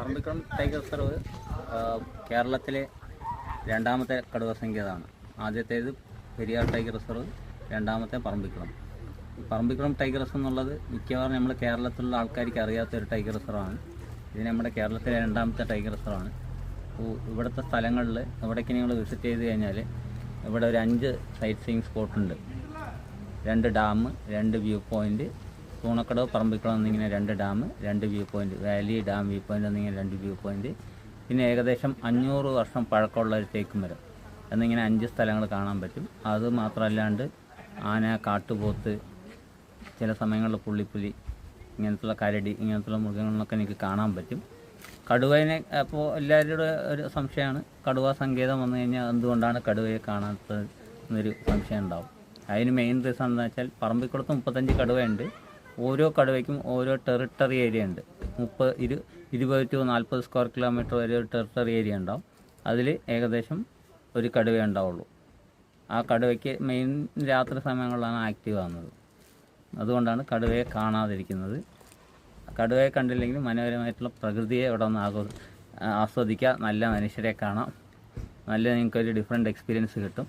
Parambikulam tiger reserve കേരളത്തിലെ രണ്ടാമത്തെ കടുവ സങ്കേതമാണ്. ആദ്യത്തേത് പെരിയാർ ടൈഗർ റിസർവ്, രണ്ടാമത്തെ പറമ്പിക്കുളം. പറമ്പിക്കുളം ടൈഗർ റിസർവ് എന്നുള്ളത് മിക്കവാറും നമ്മൾ കേരളത്തിലുള്ള ആൾക്കാർക്ക് അറിയാത്തൊരു ടൈഗർ റിസർവാണ്. ഇത് നമ്മുടെ കേരളത്തിലെ രണ്ടാമത്തെ ടൈഗർ റിസർവാണ്. ഇവിടുത്തെ സ്ഥലങ്ങളിൽ ഇവിടേക്ക് നിങ്ങൾ വിസിറ്റ് ചെയ്ത് കഴിഞ്ഞാൽ ഇവിടെ ഒരു 5 സൈറ്റ് സീയിങ് സ്പോട്ടുണ്ട്. 2 dam, 2 view point, Thunakkadavu Parambikulam എന്നിങ്ങനെ 2 dam, 2 view point, valley dam view point എന്നിങ്ങനെ 2 വ്യൂ പോയിൻറ്റ്, പിന്നെ ഏകദേശം 500 വർഷം പഴക്കമുള്ള ഒരു തേക്ക് മരം എന്നിങ്ങനെ 5 സ്ഥലങ്ങൾ കാണാൻ പറ്റും. അത് മാത്രമല്ലാണ്ട് ആന, കാട്ടുപോത്ത്, ചില സമയങ്ങളിൽ പുള്ളിപ്പുലി, ഇങ്ങനത്തുള്ള കരടി, ഇങ്ങനത്തുള്ള മൃഗങ്ങളൊക്കെ എനിക്ക് കാണാൻ പറ്റും. കടുവേനെ അപ്പോൾ എല്ലാവരുടെ ഒരു സംശയമാണ്, കടുവ സങ്കേതം വന്നു കഴിഞ്ഞാൽ എന്തുകൊണ്ടാണ് കടുവയെ കാണാത്തത് എന്നൊരു സംശയം ഉണ്ടാവും. അതിന് മെയിൻ റീസൺ എന്താണെന്ന് വെച്ചാൽ പറമ്പിക്കുളത്ത് 35 കടുവയുണ്ട്. ഓരോ കടുവയ്ക്കും ഓരോ ടെറിട്ടറി ഏരിയ ഉണ്ട്. 20 to 40 സ്ക്വയർ കിലോമീറ്റർ വരെ ഒരു ടെറിട്ടറി ഏരിയ ഉണ്ടാവും. അതിൽ ഏകദേശം ഒരു കടുവ ഉണ്ടാവുള്ളൂ. ആ കടുവയ്ക്ക് മെയിൻ രാത്രി സമയങ്ങളിലാണ് ആക്റ്റീവ് ആകുന്നത്. അതുകൊണ്ടാണ് കടുവയെ കാണാതിരിക്കുന്നത്. കടുവയെ കണ്ടില്ലെങ്കിൽ മനോഹരമായിട്ടുള്ള പ്രകൃതിയെ ഇവിടെ ഒന്ന് ആസ്വദിക്കുക, നല്ല മനുഷ്യരെ കാണാം, നല്ല നിങ്ങൾക്കൊരു ഡിഫറെൻറ്റ് എക്സ്പീരിയൻസ് കിട്ടും.